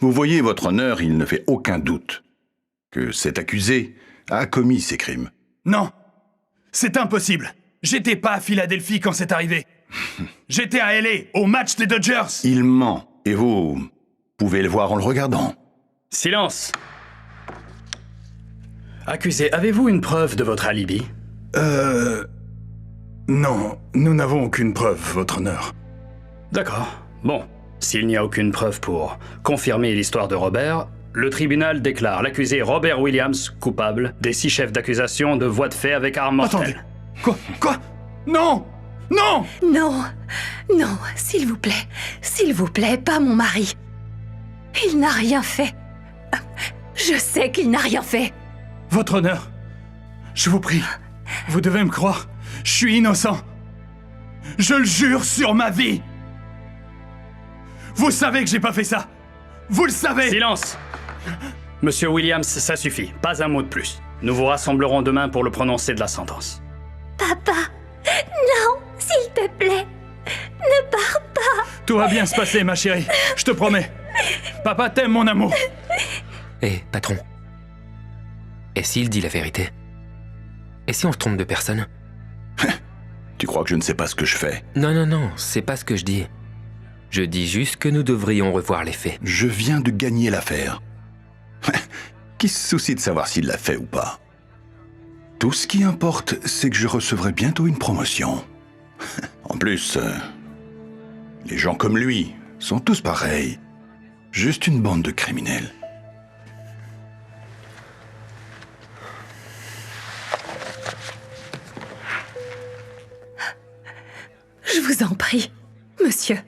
Vous voyez, votre honneur, il ne fait aucun doute que cet accusé a commis ces crimes. Non, c'est impossible. J'étais pas à Philadelphie quand c'est arrivé. J'étais à LA, au match des Dodgers. Il ment, et vous pouvez le voir en le regardant. Silence. Accusé, avez-vous une preuve de votre alibi? Non, nous n'avons aucune preuve, votre honneur. D'accord. Bon, s'il n'y a aucune preuve pour confirmer l'histoire de Robert, le tribunal déclare l'accusé Robert Williams coupable des 6 chefs d'accusation de voies de fait avec arme mortelle. Attendez. Quoi? Non! Non! Non, non, s'il vous plaît, pas mon mari. Il n'a rien fait. Je sais qu'il n'a rien fait. Votre honneur, je vous prie, vous devez me croire, je suis innocent. Je le jure sur ma vie. Vous savez que j'ai pas fait ça. Vous le savez. Silence. Monsieur Williams, ça suffit. Pas un mot de plus. Nous vous rassemblerons demain pour le prononcer de la sentence. Papa, non, s'il te plaît, ne pars pas. Tout va bien se passer, ma chérie, je te promets. Papa t'aime, mon amour. Hé, patron. Et s'il dit la vérité? Et si on se trompe de personne? Tu crois que je ne sais pas ce que je fais? Non, c'est pas ce que je dis. Je dis juste que nous devrions revoir les faits. Je viens de gagner l'affaire. Qui se soucie de savoir s'il l'a fait ou pas? Tout ce qui importe, c'est que je recevrai bientôt une promotion. En plus, les gens comme lui sont tous pareils. Juste une bande de criminels. Je vous en prie, monsieur.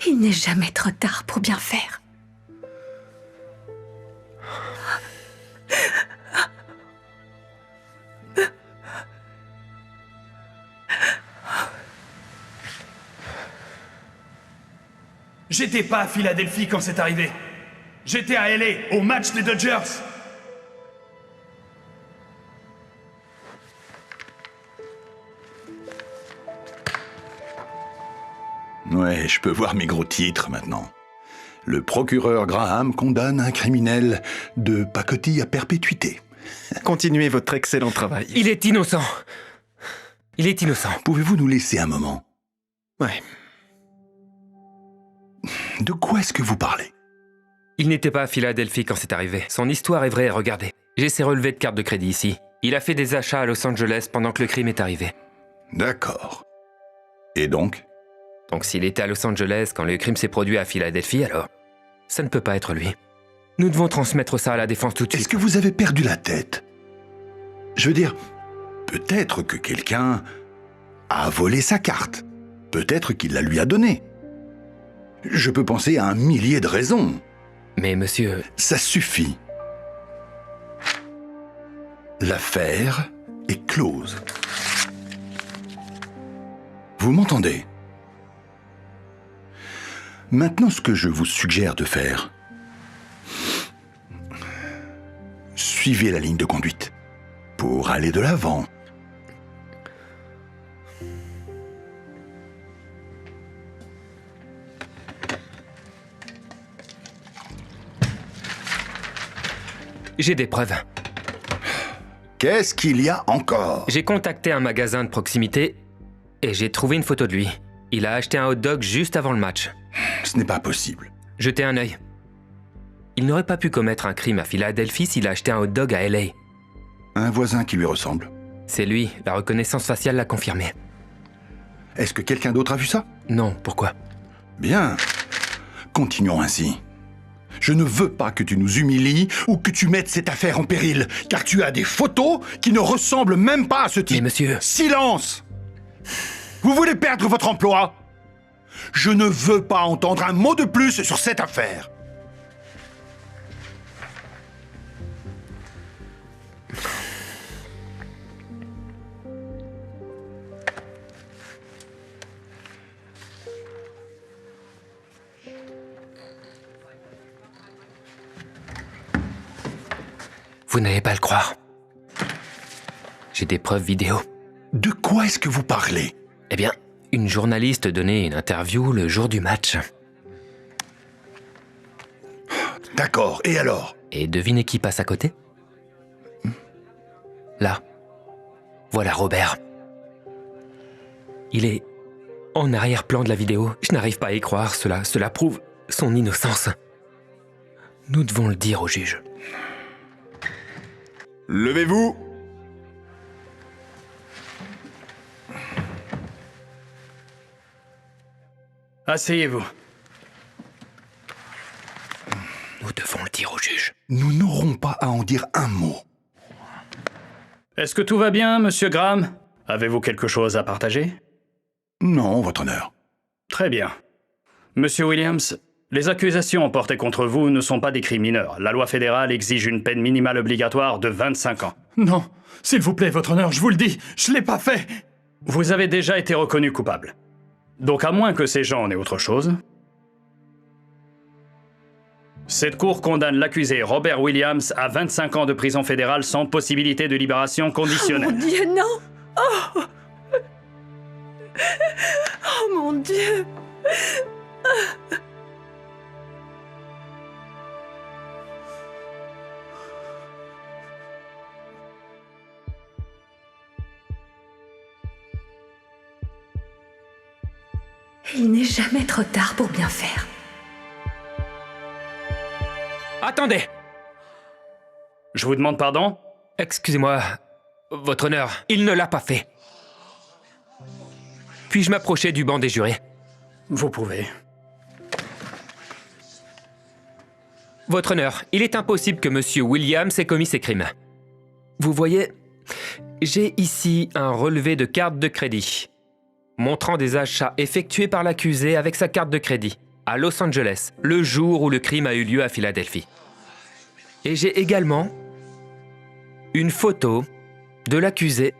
Il n'est jamais trop tard pour bien faire. J'étais pas à Philadelphie quand c'est arrivé. J'étais à LA, au match des Dodgers. Ouais, je peux voir mes gros titres maintenant. Le procureur Graham condamne un criminel de pacotille à perpétuité. Continuez votre excellent travail. Il est innocent. Il est innocent. Pouvez-vous nous laisser un moment? Ouais. De quoi est-ce que vous parlez? Il n'était pas à Philadelphie quand c'est arrivé. Son histoire est vraie, regardez. J'ai ses relevés de carte de crédit ici. Il a fait des achats à Los Angeles pendant que le crime est arrivé. D'accord. Et donc? Donc s'il était à Los Angeles quand le crime s'est produit à Philadelphie, alors ça ne peut pas être lui. Nous devons transmettre ça à la défense tout de suite. Est-ce que vous avez perdu la tête? Je veux dire, peut-être que quelqu'un a volé sa carte. Peut-être qu'il la lui a donnée. Je peux penser à un millier de raisons. Mais monsieur... Ça suffit. L'affaire est close. Vous m'entendez? Maintenant, ce que je vous suggère de faire, suivez la ligne de conduite pour aller de l'avant. J'ai des preuves. Qu'est-ce qu'il y a encore? J'ai contacté un magasin de proximité et j'ai trouvé une photo de lui. Il a acheté un hot dog juste avant le match. Ce n'est pas possible. Jetez un œil. Il n'aurait pas pu commettre un crime à Philadelphie s'il a acheté un hot dog à LA. Un voisin qui lui ressemble. C'est lui, la reconnaissance faciale l'a confirmé. Est-ce que quelqu'un d'autre a vu ça? Non, pourquoi? Bien. Continuons ainsi. Je ne veux pas que tu nous humilies ou que tu mettes cette affaire en péril, car tu as des photos qui ne ressemblent même pas à ce type. Mais monsieur... Silence! Vous voulez perdre votre emploi? Je ne veux pas entendre un mot de plus sur cette affaire. Vous n'allez pas le croire. J'ai des preuves vidéo. De quoi est-ce que vous parlez? Eh bien, une journaliste donnait une interview le jour du match. d'accord. Et alors? Et devinez qui passe à côté? Là. Voilà Robert. Il est en arrière-plan de la vidéo. Je n'arrive pas à y croire. Cela prouve son innocence. Nous devons le dire au juge. Levez-vous! Asseyez-vous. Nous devons le dire au juge. Nous n'aurons pas à en dire un mot. Est-ce que tout va bien, monsieur Graham? Avez-vous quelque chose à partager? Non, votre honneur. Très bien. Monsieur Williams, les accusations portées contre vous ne sont pas des crimes mineurs. La loi fédérale exige une peine minimale obligatoire de 25 ans. Non, s'il vous plaît, votre honneur, je vous le dis, je l'ai pas fait. Vous avez déjà été reconnu coupable. Donc à moins que ces gens en aient autre chose, cette cour condamne l'accusé Robert Williams à 25 ans de prison fédérale sans possibilité de libération Oh conditionnelle. mon Dieu, non! Oh! Oh mon Dieu! Il n'est jamais trop tard pour bien faire. Attendez! Je vous demande pardon? Excusez-moi, votre honneur, il ne l'a pas fait. Puis-je m'approcher du banc des jurés? Vous pouvez. Votre honneur, il est impossible que Monsieur Williams ait commis ces crimes. Vous voyez, j'ai ici un relevé de carte de crédit montrant des achats effectués par l'accusé avec sa carte de crédit à Los Angeles, le jour où le crime a eu lieu à Philadelphie. Et j'ai également une photo de l'accusé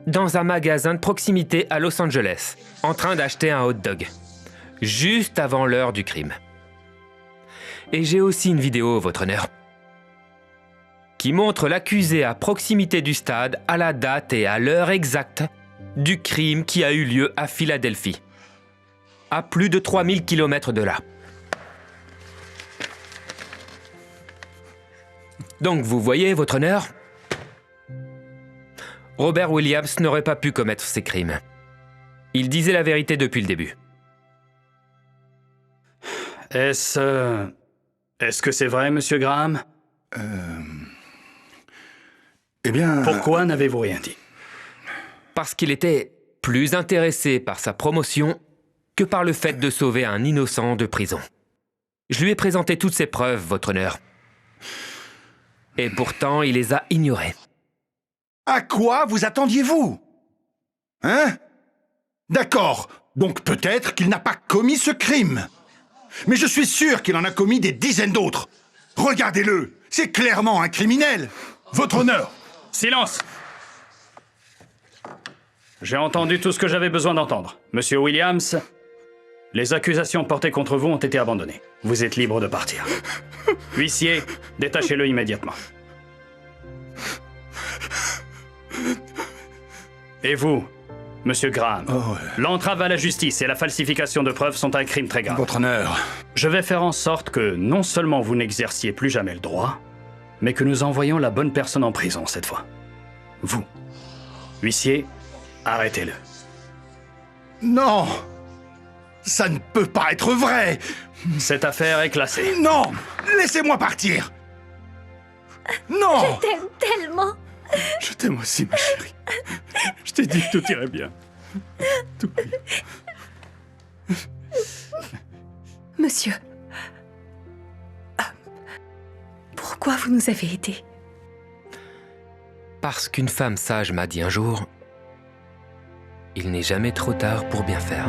dans un magasin de proximité à Los Angeles, en train d'acheter un hot dog, juste avant l'heure du crime. Et j'ai aussi une vidéo, votre honneur, qui montre l'accusé à proximité du stade à la date et à l'heure exacte du crime qui a eu lieu à Philadelphie, à plus de 3000 km de là. Donc vous voyez, votre honneur, Robert Williams n'aurait pas pu commettre ces crimes. Il disait la vérité depuis le début. Est-ce que c'est vrai, monsieur Graham? Eh bien... Pourquoi n'avez-vous rien dit? Parce qu'il était plus intéressé par sa promotion que par le fait de sauver un innocent de prison. Je lui ai présenté toutes ces preuves, votre honneur. Et pourtant, il les a ignorées. À quoi vous attendiez-vous? Hein? D'accord, donc peut-être qu'il n'a pas commis ce crime. Mais je suis sûr qu'il en a commis des dizaines d'autres. Regardez-le, c'est clairement un criminel. Votre honneur! Silence! J'ai entendu tout ce que j'avais besoin d'entendre. Monsieur Williams, les accusations portées contre vous ont été abandonnées. Vous êtes libre de partir. Huissier, détachez-le immédiatement. Et vous, monsieur Graham, l'entrave à la justice et la falsification de preuves sont un crime très grave. Votre honneur... Je vais faire en sorte que non seulement vous n'exerciez plus jamais le droit, mais que nous envoyions la bonne personne en prison cette fois. Vous. Huissier, arrêtez-le. Non! Ça ne peut pas être vrai! Cette affaire est classée. Non! Laissez-moi partir! Non! Je t'aime tellement. Je t'aime aussi, ma chérie. Je t'ai dit que tout irait bien. Tout va bien. Monsieur, pourquoi vous nous avez aidés? Parce qu'une femme sage m'a dit un jour, il n'est jamais trop tard pour bien faire.